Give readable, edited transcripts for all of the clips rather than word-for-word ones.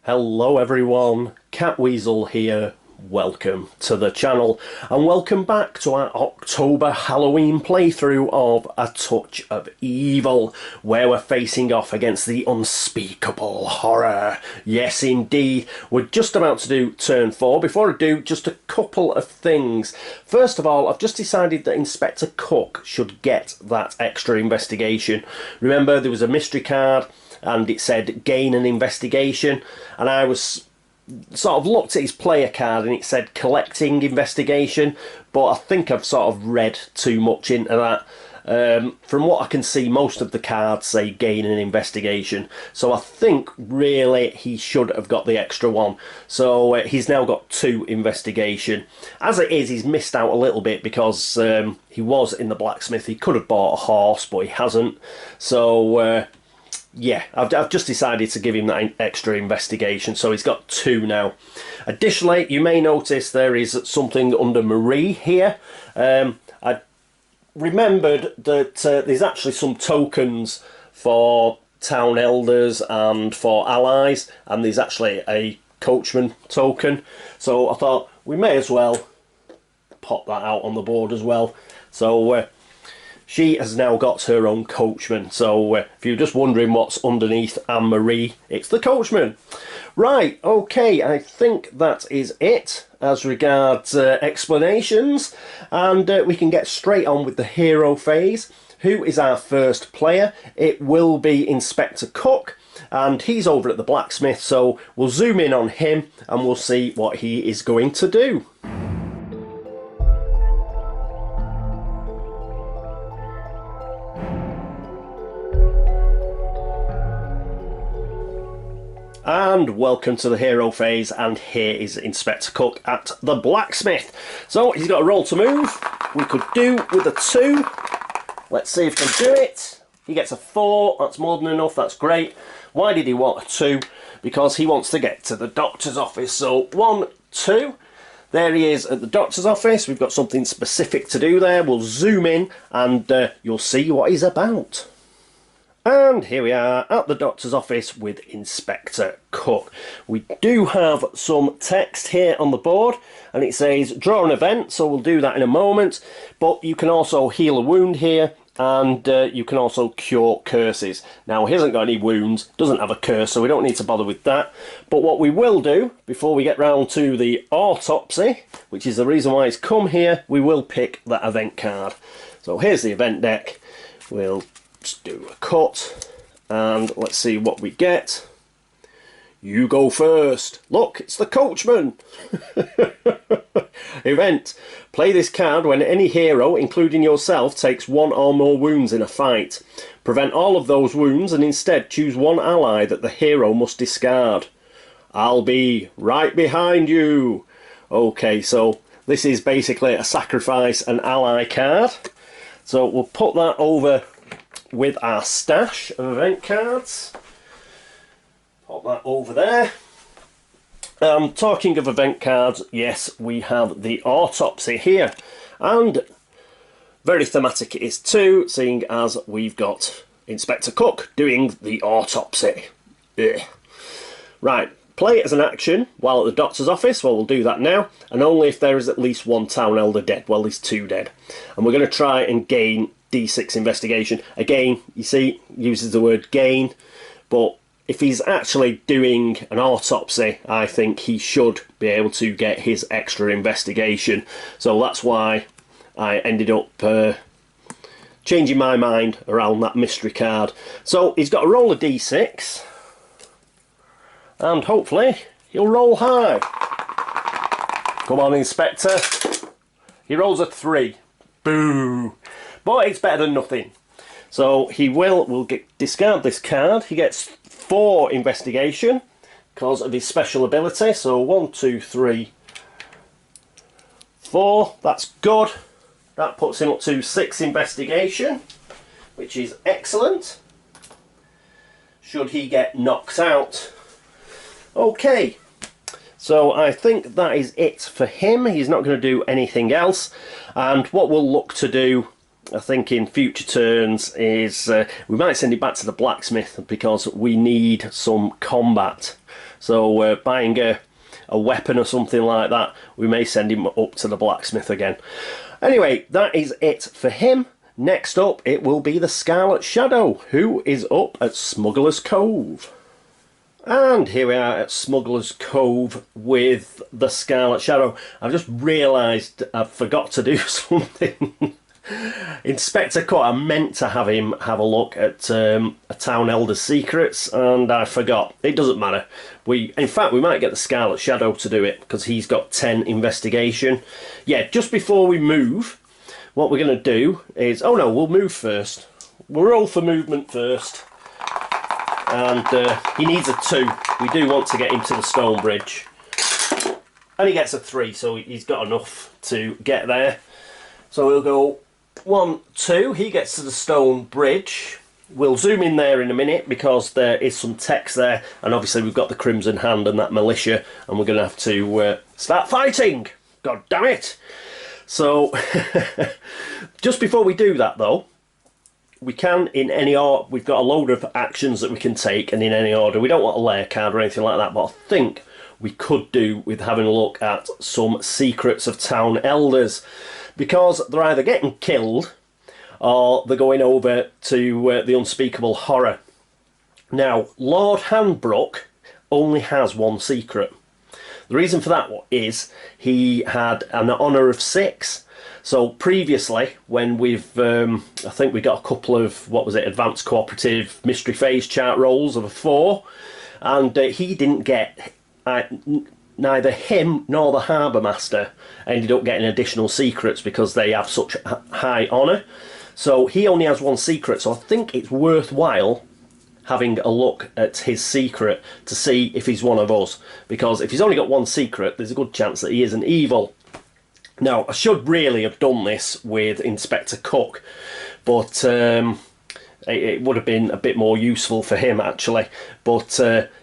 Hello everyone, Catweazle here. Welcome to the channel and welcome back to our October Halloween playthrough of A Touch of Evil, where we're facing off against the unspeakable horror. Yes indeed, we're just about to do turn 4. Before I do, just a couple of things. First of all, I've just decided that Inspector Cook should get that extra investigation. Remember, there was a mystery card and it said gain an investigation, and I was sort of looked at his player card and it said collecting investigation, but I think I've sort of read too much into that. From what I can see, most of the cards say gain an investigation, so I think really he should have got the extra one. So he's now got 2 investigation. As it is, he's missed out a little bit because he was in the blacksmith. He could have bought a horse, but he hasn't. So yeah, I've just decided to give him that extra investigation, so he's got 2 now. Additionally, you may notice there is something under Marie here. I remembered that there's actually some tokens for town elders and for allies, and there's actually a coachman token, so I thought we may as well pop that out on the board as well. So she has now got her own coachman. So if you're just wondering what's underneath Anne-Marie, it's the coachman. Right, okay, I think that is it as regards explanations. And we can get straight on with the hero phase. Who is our first player? It will be Inspector Cook. And he's over at the blacksmith, so we'll zoom in on him and we'll see what he is going to do. And welcome to the hero phase, and here is Inspector Cook at the blacksmith. So he's got a roll to move. We could do with a 2. Let's see if he can do it. He gets a 4, that's more than enough, that's great. Why did he want a 2? Because he wants to get to the doctor's office. So 1, 2. There he is at the doctor's office. We've got something specific to do there. We'll zoom in and you'll see what he's about. And here we are at the doctor's office with Inspector Cook. We do have some text here on the board, and it says draw an event, so we'll do that in a moment. But you can also heal a wound here, and you can also cure curses. Now, he hasn't got any wounds, doesn't have a curse, so we don't need to bother with that. But what we will do, before we get round to the autopsy, which is the reason why he's come here, we will pick that event card. So here's the event deck. We'll just do a cut and let's see what we get. You go first. Look, it's the coachman. Event. Play this card when any hero, including yourself, takes 1 or more wounds in a fight. Prevent all of those wounds and instead choose 1 ally that the hero must discard. I'll be right behind you. Okay, so this is basically a sacrifice an ally card. So we'll put that over with our stash of event cards. Pop that over there. Talking of event cards, yes, we have the autopsy here, and very thematic it is too, seeing as we've got Inspector Cook doing the autopsy. Ugh. Right, play it as an action while at the doctor's office. Well, we'll do that now, and only if there is at least 1 town elder dead. Well, there's 2 dead, and we're going to try and gain D6 investigation. Again, you see, uses the word gain, but if he's actually doing an autopsy, I think he should be able to get his extra investigation. So that's why I ended up changing my mind around that mystery card. So he's got to roll a D6, and hopefully he'll roll high. Come on, Inspector. He rolls a 3. Boo! But it's better than nothing. So he will discard this card. He gets 4 investigation because of his special ability. So 1, 2, 3, 4. That's good. That puts him up to 6 investigation, which is excellent. Should he get knocked out. Okay. So I think that is it for him. He's not going to do anything else. And what we'll look to do, I think, in future turns is we might send it back to the blacksmith because we need some combat. So buying a weapon or something like that, we may send him up to the blacksmith again. Anyway, that is it for him. Next up, it will be the Scarlet Shadow, who is up at Smuggler's Cove. And here we are at Smuggler's Cove with the Scarlet Shadow. I've just realised I forgot to do something. Inspector Cut, I meant to have him have a look at a Town Elder's secrets, and I forgot. It doesn't matter. In fact, we might get the Scarlet Shadow to do it, because he's got 10 investigation. Yeah, just before we move, what we're going to do is... Oh no, we'll move first. We'll roll for movement first. And he needs a 2. We do want to get him to the stone bridge. And he gets a 3, so he's got enough to get there. So we'll go 1, 2. He gets to the stone bridge. We'll zoom in there in a minute because there is some text there, and obviously we've got the Crimson Hand and that militia, and we're going to have to start fighting. God damn it! So just before we do that though, we can, in any order, we've got a load of actions that we can take, and in any order. We don't want a layer card or anything like that, but I think we could do with having a look at some secrets of Town Elders, because they're either getting killed or they're going over to the Unspeakable Horror. Now, Lord Handbrook only has 1 secret. The reason for that is he had an honour of 6. So previously, when we've, I think we got a couple of, what was it, Advanced Cooperative Mystery Phase chart rolls of a 4, and he didn't get, neither him nor the Harbour Master ended up getting additional secrets because they have such high honour. So he only has 1 secret, so I think it's worthwhile having a look at his secret to see if he's one of us, because if he's only got 1 secret, there's a good chance that he isn't evil. Now, I should really have done this with Inspector Cook, but it would have been a bit more useful for him actually. But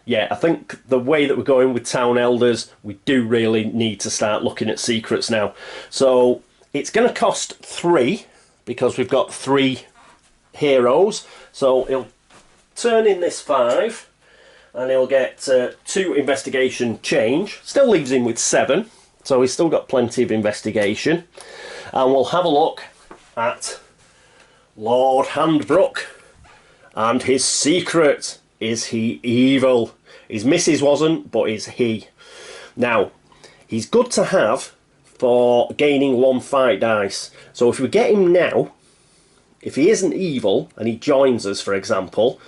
yeah, I think the way that we're going with Town Elders, we do really need to start looking at secrets now. So it's going to cost 3, because we've got 3 heroes. So he'll turn in this 5, and he'll get 2 investigation change. Still leaves him with 7. So he's still got plenty of investigation. And we'll have a look at Lord Handbrook and his secret. Is he evil? His missus wasn't, but is he? Now, he's good to have for gaining 1 fight dice. So if we get him now, if he isn't evil and he joins us, for example,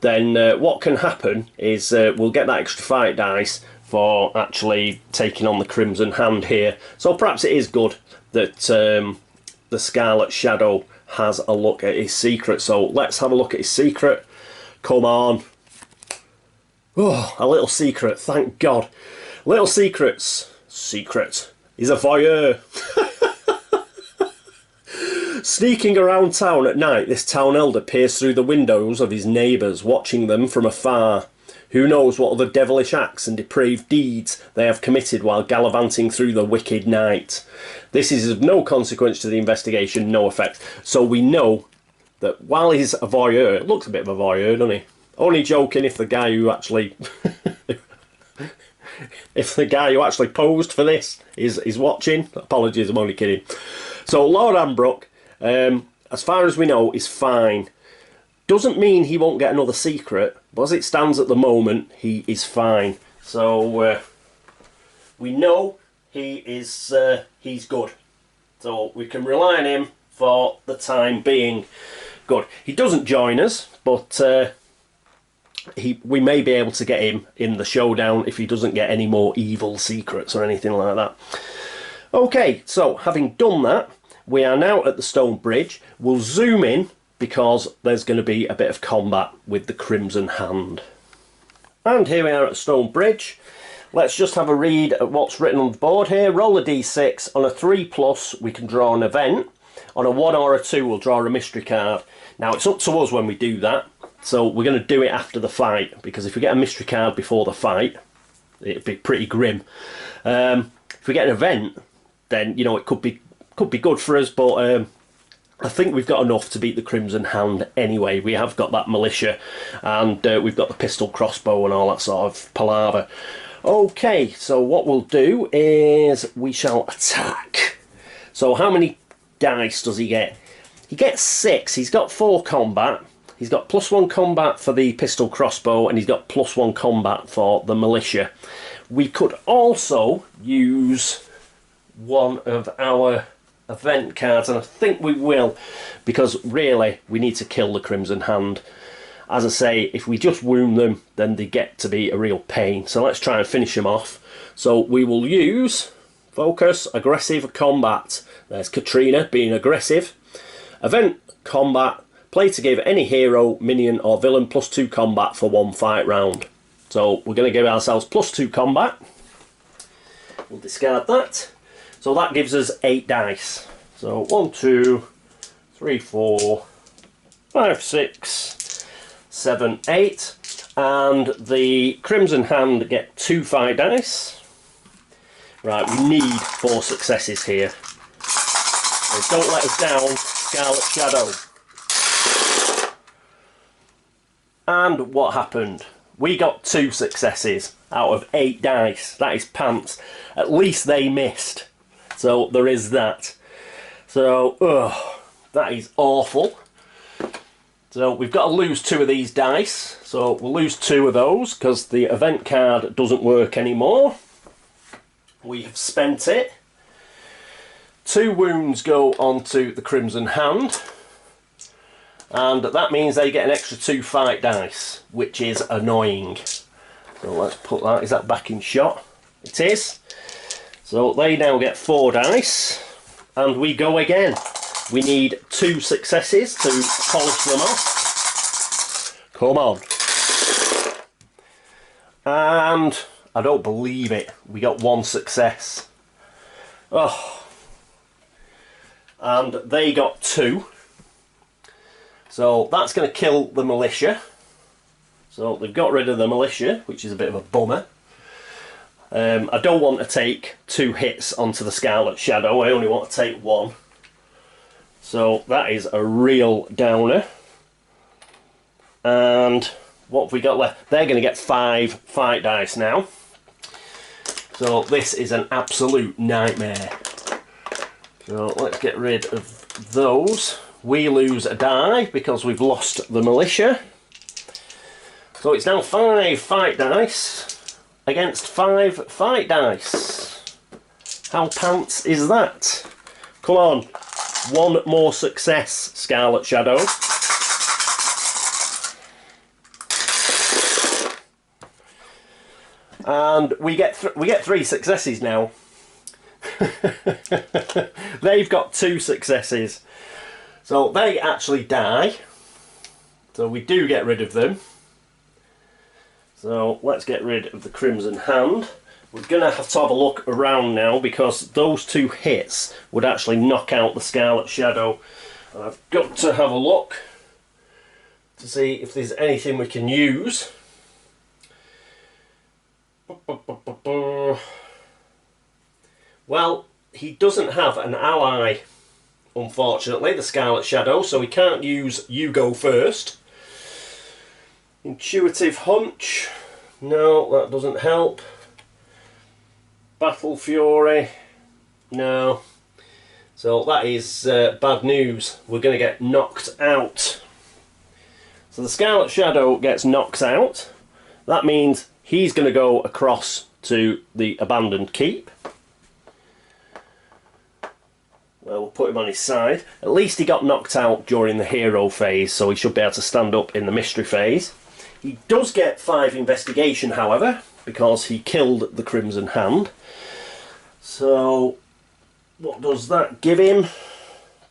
then what can happen is we'll get that extra fight dice for actually taking on the Crimson Hand here. So perhaps it is good that the Scarlet Shadow has a look at his secret. So let's have a look at his secret. Come on. Oh, a little secret, thank God. Little secrets. Secret. He's a voyeur. Sneaking around town at night, this town elder peers through the windows of his neighbours, watching them from afar. Who knows what other devilish acts and depraved deeds they have committed while gallivanting through the wicked night. This is of no consequence to the investigation, no effect. So we know that while he's a voyeur, looks a bit of a voyeur, doesn't he? Only joking if the guy who actually... if the guy who actually posed for this is watching. Apologies, I'm only kidding. So Lord Handbrook, as far as we know, is fine. Doesn't mean he won't get another secret, but as it stands at the moment, he is fine. So we know he is he's good. So we can rely on him for the time being. Good. He doesn't join us, but we may be able to get him in the showdown if he doesn't get any more evil secrets or anything like that. Okay, so having done that, we are now at the stone bridge. We'll zoom in because there's going to be a bit of combat with the Crimson Hand. And here we are at the stone bridge. Let's just have a read at what's written on the board here. Roll a d6. On a 3+, we can draw an event. On a 1 or a 2, we'll draw a mystery card. Now, it's up to us when we do that. So we're going to do it after the fight, because if we get a mystery card before the fight, it'd be pretty grim. If we get an event, then, you know, it could be good for us, but I think we've got enough to beat the Crimson Hand anyway. We have got that militia, and we've got the pistol crossbow and all that sort of palaver. Okay, so what we'll do is we shall attack. So how many dice does he get? He gets 6. He's got 4 combat. He's got +1 combat for the pistol crossbow, and he's got +1 combat for the militia. We could also use one of our event cards, and I think we will, because really we need to kill the Crimson Hand. As I say, if we just wound them, then they get to be a real pain. So let's try and finish them off. So we will use focus, aggressive, combat. There's Katrina being aggressive. Event, combat, play to give any hero, minion or villain +2 combat for 1 fight round. So we're going to give ourselves +2 combat. We'll discard that. So that gives us 8 dice. So 1, 2, 3, 4, 5, 6, 7, 8. And the Crimson Hand get 2 fight dice. Right, we need 4 successes here. So don't let us down, Scarlet Shadow. And what happened? We got 2 successes out of 8 dice. That is pants. At least they missed. So there is that. So, that is awful. So we've got to lose 2 of these dice. So we'll lose 2 of those because the event card doesn't work anymore. We have spent it. 2 wounds go onto the Crimson Hand. And that means they get an extra 2 fight dice, which is annoying. So let's put that. Is that back in shot? It is. So they now get 4 dice, and we go again. We need 2 successes to polish them off. Come on. And I don't believe it. We got 1 success. Oh. And they got 2. So that's going to kill the militia. So they've got rid of the militia, which is a bit of a bummer. I don't want to take 2 hits onto the Scarlet Shadow. I only want to take 1. So that is a real downer. And what have we got left? They're going to get 5 fight dice now. So this is an absolute nightmare. So let's get rid of those. We lose a die because we've lost the militia. So it's now 5 fight dice against 5 fight dice. How pants is that? Come on. 1 more success, Scarlet Shadow. And we get 3 successes now. They've got 2 successes. So they actually die. So we do get rid of them. So let's get rid of the Crimson Hand. We're going to have a look around now because those 2 hits would actually knock out the Scarlet Shadow. And I've got to have a look to see if there's anything we can use. Well, he doesn't have an ally, unfortunately, the Scarlet Shadow, so we can't use You Go First. Intuitive Hunch, no, that doesn't help. Battle Fury, no. So that is bad news. We're going to get knocked out. So the Scarlet Shadow gets knocked out. That means he's going to go across to the abandoned keep. Well, we'll put him on his side. At least he got knocked out during the hero phase, so he should be able to stand up in the mystery phase. He does get 5 investigation, however, because he killed the Crimson Hand. So, what does that give him?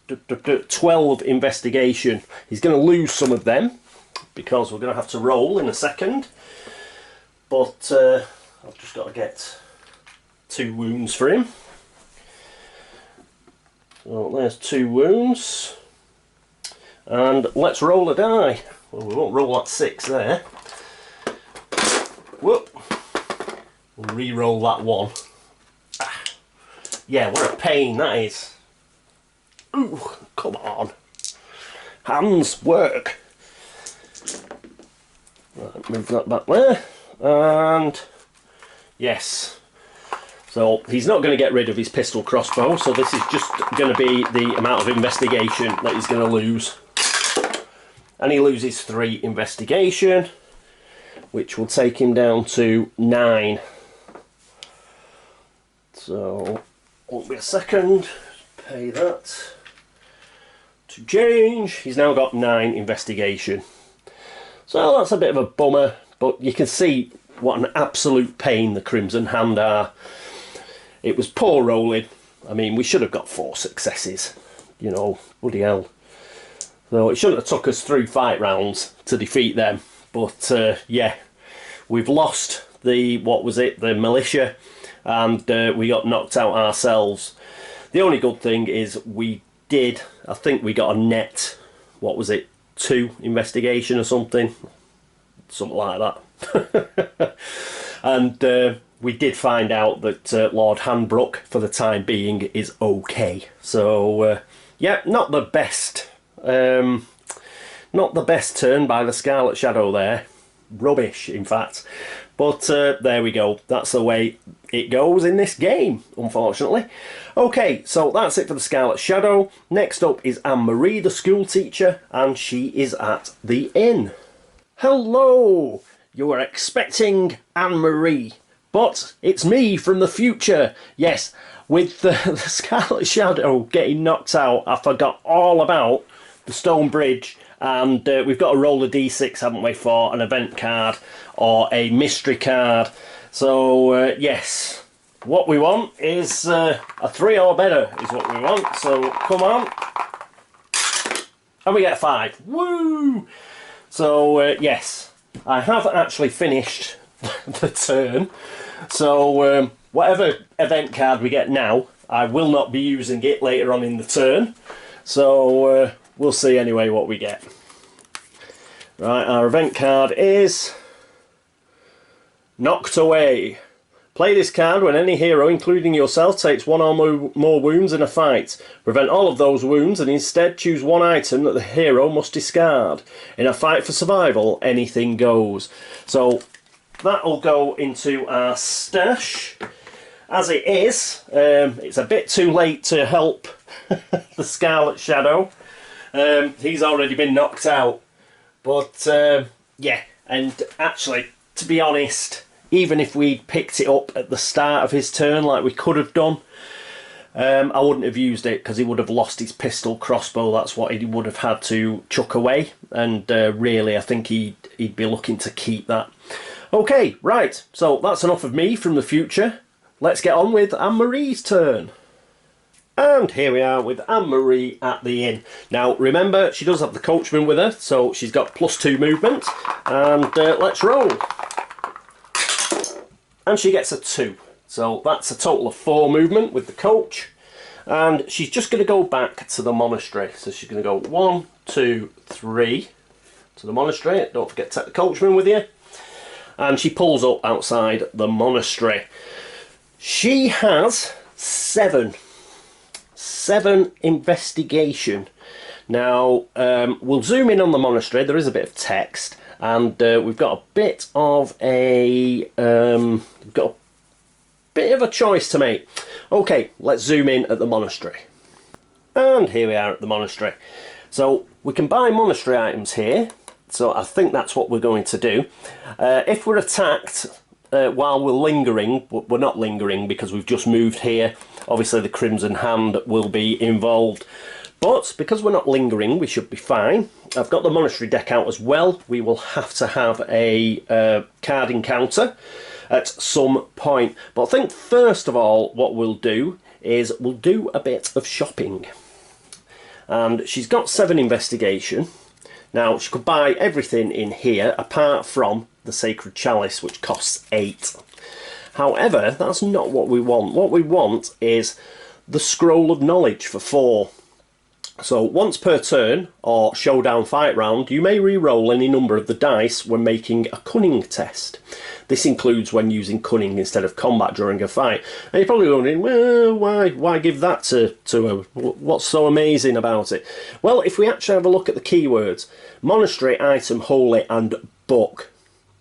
12 investigation. He's going to lose some of them, because we're going to have to roll in a second. But I've just got to get 2 wounds for him. So there's 2 wounds. And let's roll a die. Well, we won't roll that 6 there. Whoop. We'll re-roll that 1. Ah. Yeah, what a pain that is. Ooh, come on. Hands, work. Right, move that back there. And yes. So he's not going to get rid of his pistol crossbow, so this is just going to be the amount of investigation that he's going to lose. And he loses 3 investigation, which will take him down to 9. So, won't be a second. Pay that to change. He's now got 9 investigation. So that's a bit of a bummer, but you can see what an absolute pain the Crimson Hand are. It was poor rolling. I mean, we should have got 4 successes. You know, bloody hell. So it shouldn't have took us 3 fight rounds to defeat them. But yeah, we've lost the, what was it, the militia, and we got knocked out ourselves. The only good thing is we did, I think we got a net, what was it, 2 investigation or something like that. And we did find out that Lord Handbrook, for the time being, is okay. So yeah, not the best turn by the Scarlet Shadow there. Rubbish, in fact. But there we go. That's the way it goes in this game, unfortunately. Okay, so that's it for the Scarlet Shadow. Next up is Anne-Marie, the school teacher, and she is at the inn. Hello! You were expecting Anne-Marie, but it's me from the future. Yes, with the Scarlet Shadow getting knocked out, I forgot all about the stone bridge, and we've got to roll a d6, haven't we, for an event card or a mystery card. So yes, what we want is a 3 or better is what we want. So come on, and we get a 5. Woo! So yes, I have actually finished the turn. So whatever event card we get now, I will not be using it later on in the turn. So we'll see anyway what we get. Right, our event card is Knocked Away. Play this card when any hero, including yourself, takes 1 or more wounds in a fight. Prevent all of those wounds and instead choose 1 item that the hero must discard. In a fight for survival, anything goes. So that'll go into our stash. As it is, it's a bit too late to help the Scarlet Shadow. He's already been knocked out. But yeah, and actually, to be honest, even if we'd picked it up at the start of his turn like we could have done, I wouldn't have used it because he would have lost his pistol crossbow. That's what he would have had to chuck away, and really I think he'd be looking to keep that. Okay, right, so that's enough of me from the future. Let's get on with Anne-Marie's turn. And here we are with Anne-Marie at the inn. Now remember, she does have the coachman with her, so she's got +2 movement, and let's roll. And she gets a 2, so that's a total of 4 movement with the coach. And she's just going to go back to the monastery, so she's going to go 1, 2, 3 to the monastery. Don't forget to take the coachman with you. And she pulls up outside the monastery. She has 7 investigation. Now we'll zoom in on the monastery. There is a bit of text, and we've got a bit of a choice to make. Okay, let's zoom in at the monastery. And here we are at the monastery. So we can buy monastery items here. So I think that's what we're going to do. If we're attacked while we're lingering, we're not lingering because we've just moved here. Obviously the Crimson Hand will be involved. But because we're not lingering, we should be fine. I've got the monastery deck out as well. We will have to have a card encounter at some point. But I think first of all what we'll do is we'll do a bit of shopping. And she's got 7 investigation. Now she could buy everything in here apart from the Sacred Chalice, which costs 8. However, that's not what we want. What we want is the Scroll of Knowledge for 4. So once per turn or showdown fight round, you may re-roll any number of the dice when making a cunning test. This includes when using cunning instead of combat during a fight. And you're probably wondering, well, why give that to her? What's so amazing about it? Well, if we actually have a look at the keywords, Monastery, item, holy and book.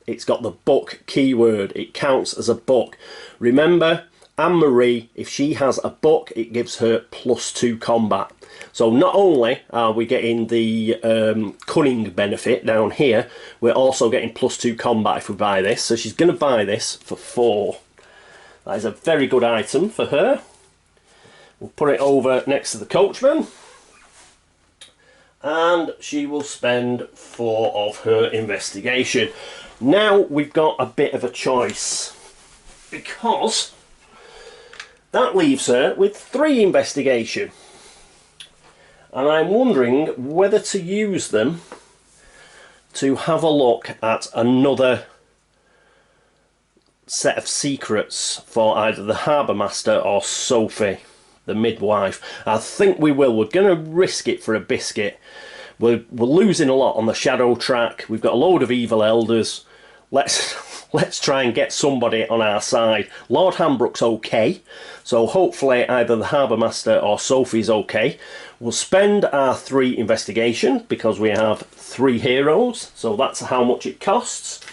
It's got the book keyword. It counts as a book. Remember, Anne-Marie, if she has a book, it gives her +2 combat. So not only are we getting the cunning benefit down here, we're also getting +2 combat if we buy this. So she's going to buy this for 4. That is a very good item for her. We'll put it over next to the coachman. And she will spend 4 of her investigation. Now we've got a bit of a choice, because that leaves her with 3 investigation. And I'm wondering whether to use them to have a look at another set of secrets for either the Harbour Master or Sophie, the midwife. I think we will. We're going to risk it for a biscuit. We're losing a lot on the shadow track. We've got a load of evil elders. Let's try and get somebody on our side. Lord Hambrook's okay, so hopefully either the Harbour Master or Sophie's okay. We'll spend our 3 investigation because we have 3 heroes, so that's how much it costs.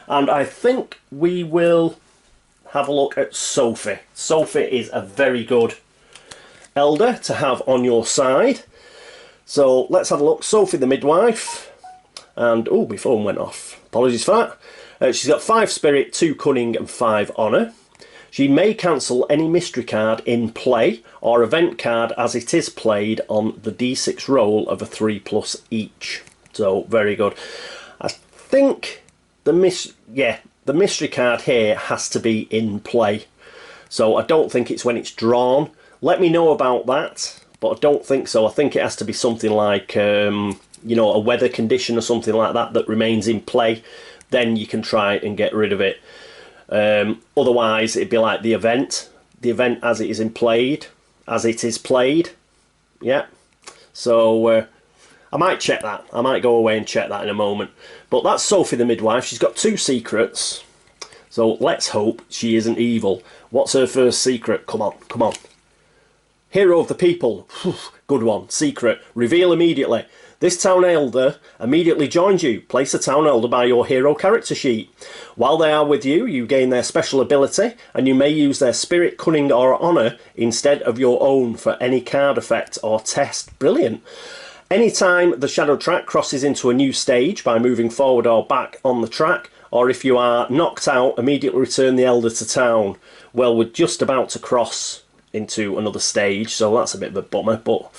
And I think we will have a look at Sophie. Sophie is a very good elder to have on your side. So let's have a look. Sophie the midwife. And, oh, my phone went off. Apologies for that. She's got 5 spirit, 2 cunning and 5 honour. She may cancel any mystery card in play or event card as it is played on the d6 roll of a 3+ each. So very good. I think the mystery card here has to be in play. So I don't think it's when it's drawn. Let me know about that, but I don't think so. I think it has to be something like you know, a weather condition or something like that that remains in play. Then you can try and get rid of it. Otherwise it'd be like the event as it is played. Yeah, so I might check that. I might go away and check that in a moment. But that's Sophie the midwife. She's got 2 secrets, so let's hope she isn't evil. What's her first secret? Come on, come on. Hero of the people. Good one. Secret. Reveal immediately. This town elder immediately joins you. Place a town elder by your hero character sheet. While they are with you, you gain their special ability, and you may use their spirit, cunning or honour instead of your own for any card effect or test. Brilliant. Anytime the shadow track crosses into a new stage by moving forward or back on the track, or if you are knocked out, immediately return the elder to town. Well, we're just about to cross into another stage, so that's a bit of a bummer, but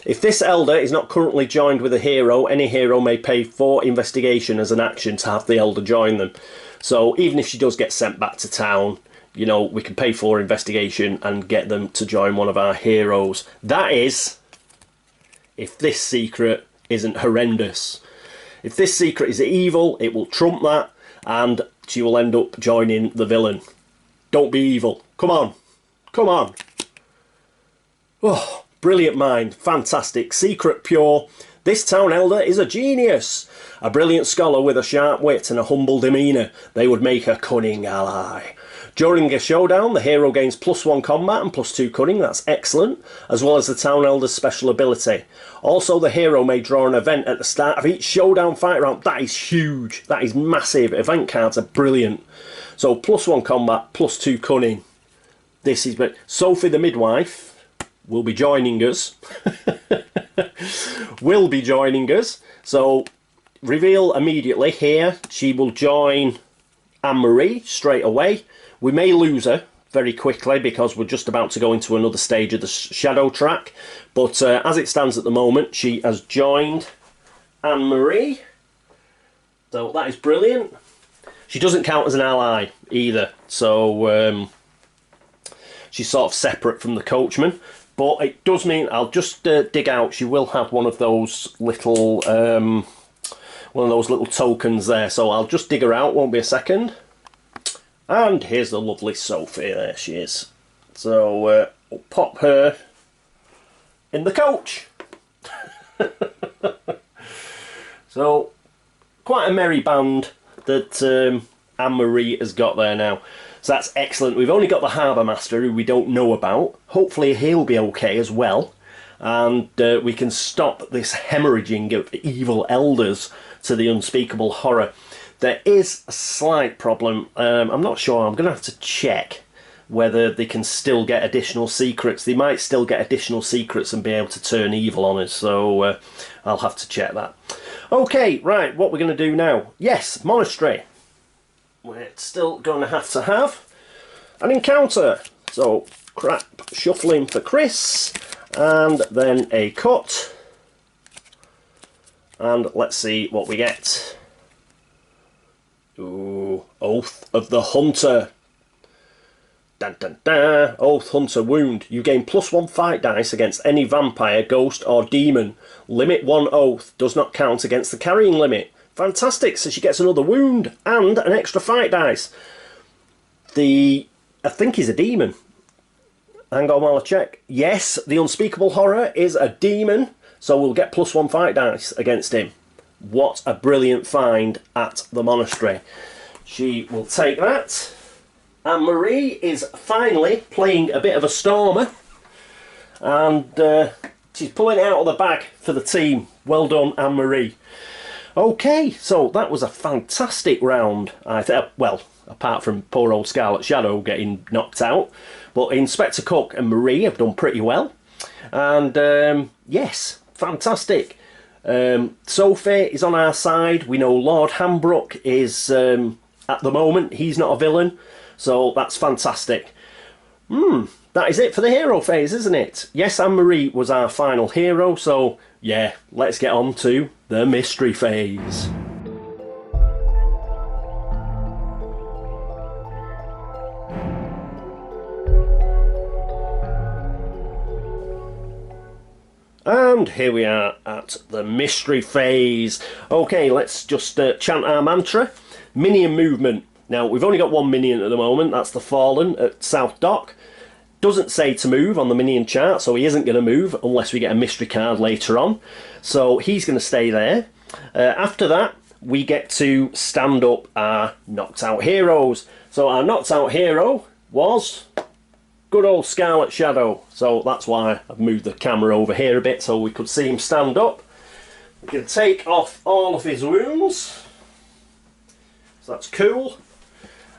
if this elder is not currently joined with a hero, any hero may pay 4 investigation as an action to have the elder join them. So even if she does get sent back to town, you know, we can pay 4 investigation and get them to join one of our heroes. That is, if this secret isn't horrendous. If this secret is evil, it will trump that, and she will end up joining the villain. Don't be evil. Come on. Come on. Oh, brilliant mind. Fantastic. Secret pure. This town elder is a genius. A brilliant scholar with a sharp wit and a humble demeanour. They would make a cunning ally. During a showdown, the hero gains +1 combat and +2 cunning. That's excellent. As well as the town elder's special ability. Also, the hero may draw an event at the start of each showdown fight round. That is huge. That is massive. Event cards are brilliant. So +1 combat, +2 cunning. This is... Sophie the midwife will be joining us. Will be joining us. So reveal immediately here. She will join Anne-Marie straight away. We may lose her very quickly because we're just about to go into another stage of the shadow track. But as it stands at the moment, she has joined Anne-Marie. So that is brilliant. She doesn't count as an ally either. So she's sort of separate from the coachman. But it does mean I'll just dig out. She will have one of those little tokens there. So I'll just dig her out. Won't be a second. And here's the lovely Sophie. There she is. So we'll pop her in the coach. So, quite a merry band that Anne-Marie has got there now. So that's excellent. We've only got the Harbour Master, who we don't know about. Hopefully he'll be okay as well. And we can stop this hemorrhaging of evil elders to the unspeakable horror. There is a slight problem. I'm not sure. I'm going to have to check whether they can still get additional secrets. They might still get additional secrets and be able to turn evil on us. So I'll have to check that. Okay, right. What we're going to do now. Yes, Monastery. We're still going to have an encounter. So, crap shuffling for Chris, and then a cut. And let's see what we get. Ooh, Oath of the Hunter. Dun, dun, dun. Oath Hunter wound. You gain +1 fight dice against any vampire, ghost or demon. Limit 1 oath. Does not count against the carrying limit. Fantastic, so she gets another wound and an extra fight dice. I think he's a demon. Hang on while I check. Yes, the unspeakable horror is a demon, so we'll get +1 fight dice against him. What a brilliant find at the monastery. She will take that. Anne-Marie is finally playing a bit of a stormer, and she's pulling it out of the bag for the team. Well done, Anne-Marie. Okay, so that was a fantastic round. Well, apart from poor old Scarlet Shadow getting knocked out, but Inspector Cook and Marie have done pretty well. And yes, fantastic. Sophie is on our side. We know Lord Hambrook is, at the moment, he's not a villain, so that's fantastic. That is it for the hero phase, isn't it? Yes, Anne-Marie was our final hero, so yeah, let's get on to the mystery phase. And here we are at the mystery phase. Okay, let's just chant our mantra. Minion movement. Now, we've only got one minion at the moment. That's the Fallen at South Dock. Doesn't say to move on the minion chart, so he isn't going to move unless we get a mystery card later on. So he's going to stay there. After that, we get to stand up our knocked out heroes. So our knocked out hero was good old Scarlet Shadow. So that's why I've moved the camera over here a bit so we could see him stand up. We can take off all of his wounds. So that's cool.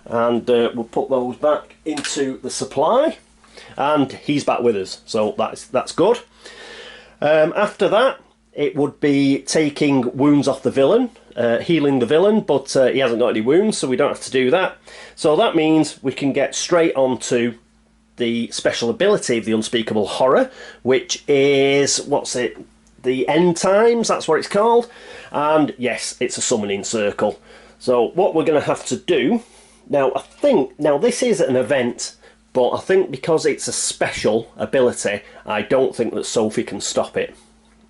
And we'll put those back into the supply. And he's back with us, so that's good. After that, it would be taking wounds off the villain, healing the villain, but he hasn't got any wounds, so we don't have to do that. So that means we can get straight on to the special ability of the Unspeakable Horror, which is, what's it, the End Times, that's what it's called. And yes, it's a summoning circle. So what we're going to have to do, now this is an event, but I think because it's a special ability, I don't think that Sophie can stop it.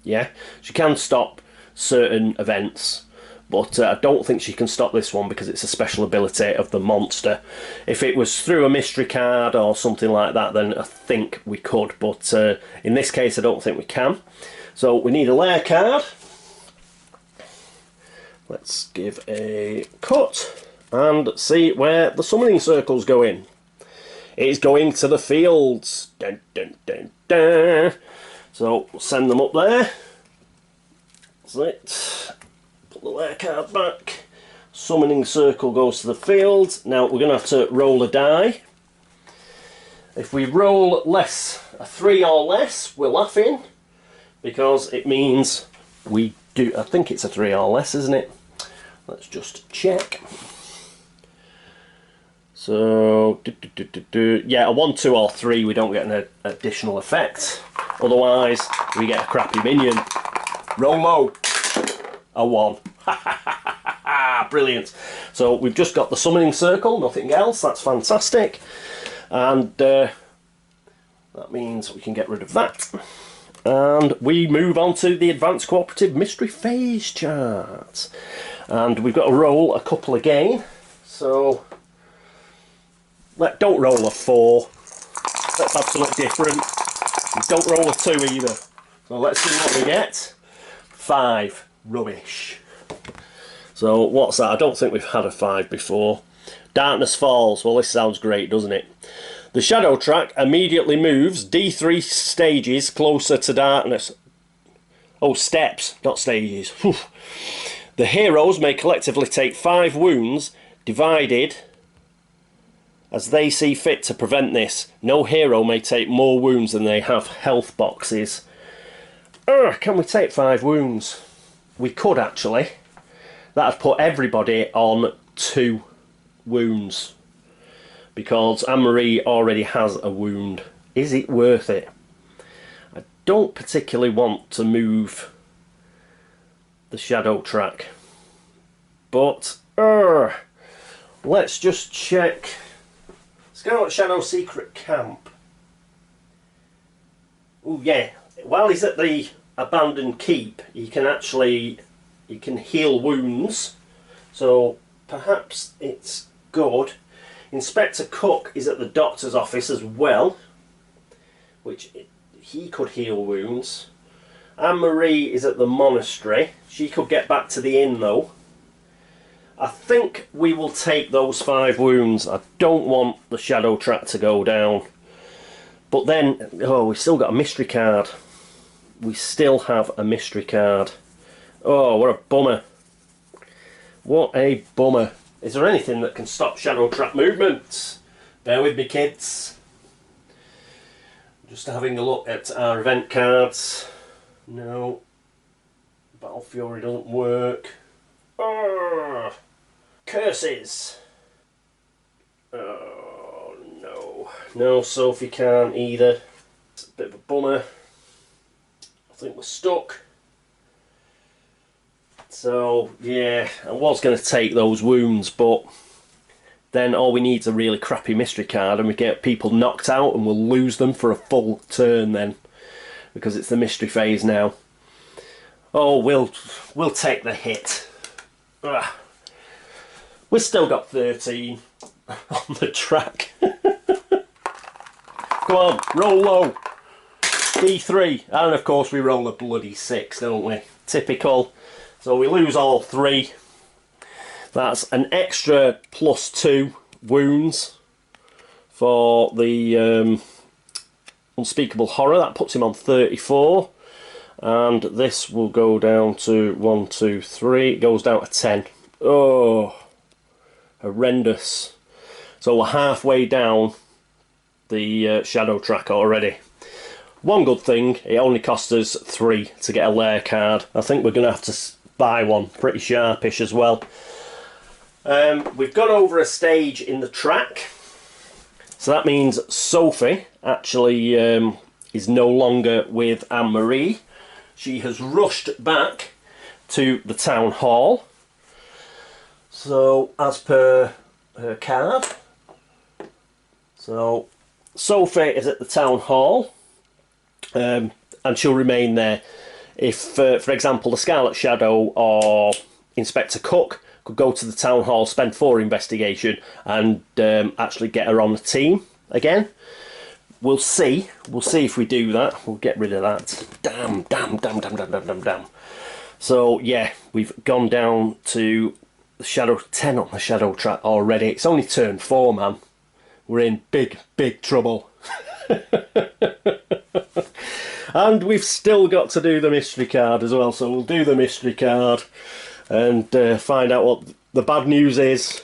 Yeah, she can stop certain events, but I don't think she can stop this one because it's a special ability of the monster. If it was through a mystery card or something like that, then I think we could, but in this case I don't think we can. So we need a lair card. Let's give a cut and see where the summoning circle's going. It's going to the fields. Dun, dun, dun, dun. So we'll send them up there. That's it. Put the lair card back. Summoning circle goes to the fields. Now we're going to have to roll a die. If we roll less, a 3 or less, we're laughing, because it means we do. I think it's a 3 or less, isn't it? Let's just check. So, yeah, a 1, 2 or 3, we don't get an additional effect. Otherwise, we get a crappy minion. Roll low. A 1. Brilliant. So we've just got the summoning circle, nothing else. That's fantastic. And that means we can get rid of that. And we move on to the Advanced Cooperative Mystery Phase chart. And we've got to roll a couple again. So don't roll a 4. Let's have something different. Don't roll a 2 either. So let's see what we get. 5. Rubbish. So what's that? I don't think we've had a 5 before. Darkness falls. Well, this sounds great, doesn't it? The shadow track immediately moves D3 stages closer to darkness. Oh, steps, not stages. Whew. The heroes may collectively take 5 wounds, divided as they see fit to prevent this. No hero may take more wounds than they have health boxes. Can we take 5 wounds? We could actually. That'd put everybody on 2 wounds. Because Anne-Marie already has a wound. Is it worth it? I don't particularly want to move the shadow track. But, let's just check. Scarlet Shadow Secret Camp. Oh yeah, while he's at the abandoned keep, he can heal wounds. So perhaps it's good. Inspector Cook is at the doctor's office as well, which he could heal wounds. Anne-Marie is at the monastery. She could get back to the inn though. I think we will take those 5 wounds. I don't want the shadow track to go down. But then, oh, we've still got a mystery card. We still have a mystery card. Oh, what a bummer. What a bummer. Is there anything that can stop shadow track movements? Bear with me, kids. Just having a look at our event cards. No. Battle Fury doesn't work. Urgh. Curses. Oh no. No, Sophie can't either. It's a bit of a bummer. I think we're stuck. So yeah, I was going to take those wounds, but then all we need is a really crappy mystery card and we get people knocked out and we'll lose them for a full turn then, because it's the mystery phase now. Oh, we'll take the hit. Ugh. We've still got 13 on the track. Come on, roll low. D3, and of course we roll a bloody 6, don't we? Typical. So we lose all 3. That's an extra +2 wounds for the Unspeakable Horror. That puts him on 34. And this will go down to 1, 2, 3. It goes down to 10. Oh, horrendous. So we're halfway down the shadow track already. One good thing, it only cost us 3 to get a lair card. I think we're going to have to buy one, pretty sharpish as well. We've gone over a stage in the track. So that means Sophie actually is no longer with Anne-Marie. She has rushed back to the town hall. So, as per her card, so Sophie is at the town hall, and she'll remain there. If, for example, the Scarlet Shadow or Inspector Cook could go to the town hall, spend 4 investigation, and actually get her on the team again. We'll see. We'll see if we do that. We'll get rid of that. Damn. So, yeah, we've gone down to the shadow 10 on the shadow track already. It's only turn 4, man. We're in big trouble. And we've still got to do the mystery card as well. So we'll do the mystery card and find out what the bad news is.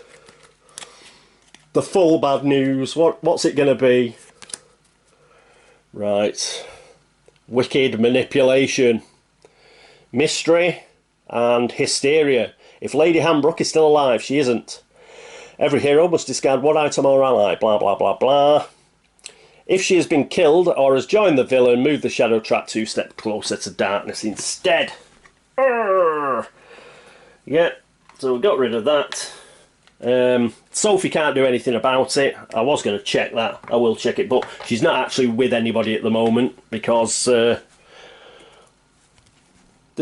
The full bad news. What's it going to be? Right. Wicked manipulation. Mystery and hysteria. If Lady Hambrook is still alive, she isn't. Every hero must discard 1 item or ally, blah blah blah blah. If she has been killed or has joined the villain, move the shadow track 2 steps closer to darkness instead. Urgh. Yeah, so we got rid of that. Sophie can't do anything about it. I was going to check that. I will check it, but she's not actually with anybody at the moment because the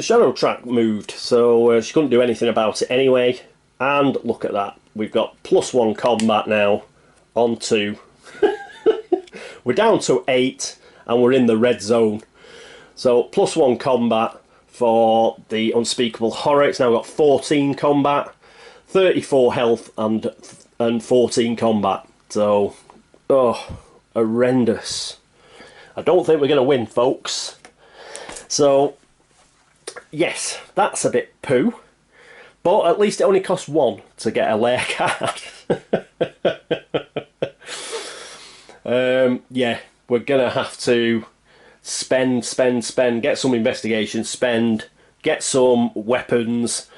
shadow track moved, so she couldn't do anything about it anyway. And look at that, we've got +1 combat now on 2. We're down to 8 and we're in the red zone. So +1 combat for the Unspeakable Horror. It's now got 14 combat, 34 health, and 14 combat. So, oh, horrendous. I don't think we're going to win, folks. So, yes, that's a bit poo. But at least it only costs 1 to get a lair card. Yeah, we're going to have to spend, get some investigation, get some weapons,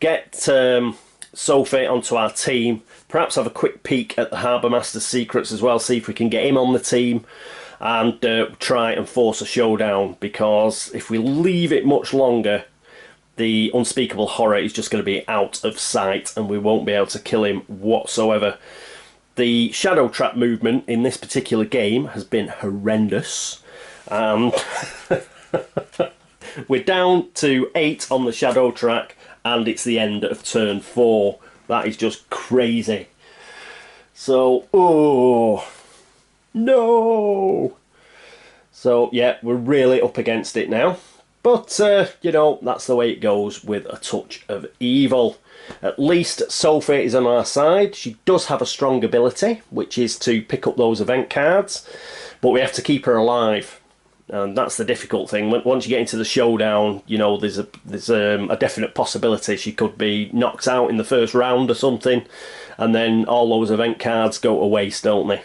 get Sophie onto our team, perhaps have a quick peek at the Harbour Master's secrets as well, see if we can get him on the team, and try and force a showdown, because if we leave it much longer, the Unspeakable Horror is just going to be out of sight and we won't be able to kill him whatsoever. The shadow trap movement in this particular game has been horrendous, and we're down to 8 on the shadow track and it's the end of turn 4. That is just crazy. So, oh no. So yeah, we're really up against it now. But, you know, that's the way it goes with a touch of evil. At least Sophie is on our side. She does have a strong ability, which is to pick up those event cards. But we have to keep her alive. And that's the difficult thing. Once you get into the showdown, you know, there's a definite possibility she could be knocked out in the first round or something. And then all those event cards go to waste, don't they?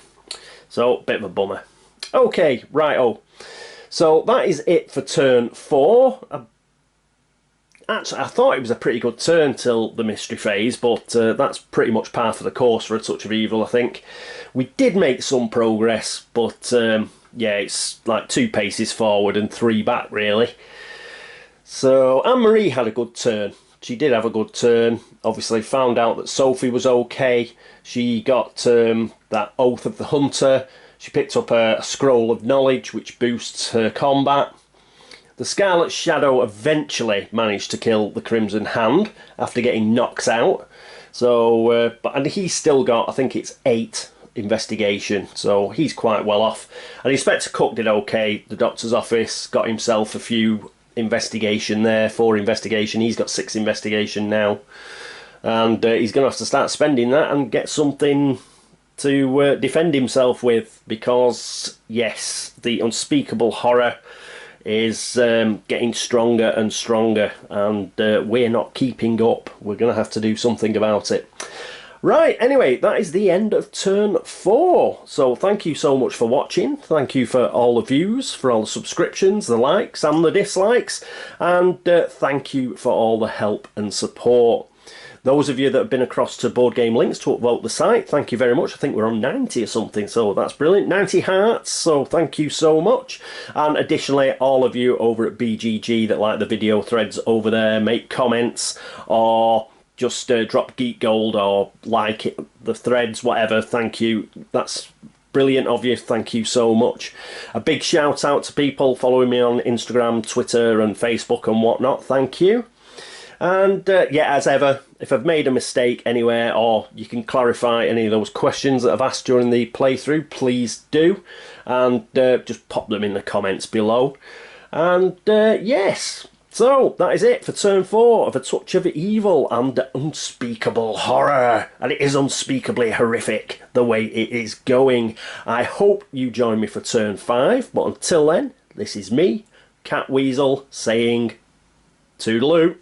So, bit of a bummer. Okay, right-o. So that is it for turn 4. Actually, I thought it was a pretty good turn till the mystery phase, but that's pretty much par for the course for a touch of evil, I think. We did make some progress, but yeah, it's like 2 paces forward and 3 back, really. So Anne-Marie had a good turn. She did have a good turn. Obviously found out that Sophie was okay. She got that Oath of the Hunter. She picked up a scroll of knowledge, which boosts her combat. The Scarlet Shadow eventually managed to kill the Crimson Hand after getting knocked out. So, and he's still got, I think it's 8 investigation, so he's quite well off. And Inspector Cook did okay. The doctor's office got himself a few investigation there, 4 investigation. He's got 6 investigation now. And he's going to have to start spending that and get something to defend himself with, because yes, the Unspeakable Horror is getting stronger and stronger, and we're not keeping up. We're going to have to do something about it. Right, anyway, that is the end of turn 4. So thank you so much for watching. Thank you for all the views, for all the subscriptions, the likes and the dislikes, and thank you for all the help and support. Those of you that have been across to Board Game Links to upvote the site, thank you very much. I think we're on 90 or something, so that's brilliant. 90 hearts, so thank you so much. And additionally, all of you over at BGG that like the video threads over there, make comments, or just drop Geek Gold or like it, the threads, whatever, thank you. That's brilliant of you, thank you so much. A big shout out to people following me on Instagram, Twitter and Facebook and whatnot, thank you. And yeah, as ever, if I've made a mistake anywhere, or you can clarify any of those questions that I've asked during the playthrough, please do. And just pop them in the comments below. And yes, so that is it for turn 4 of A Touch of Evil and Unspeakable Horror. And it is unspeakably horrific the way it is going. I hope you join me for turn 5. But until then, this is me, Catweazle, saying toodaloo.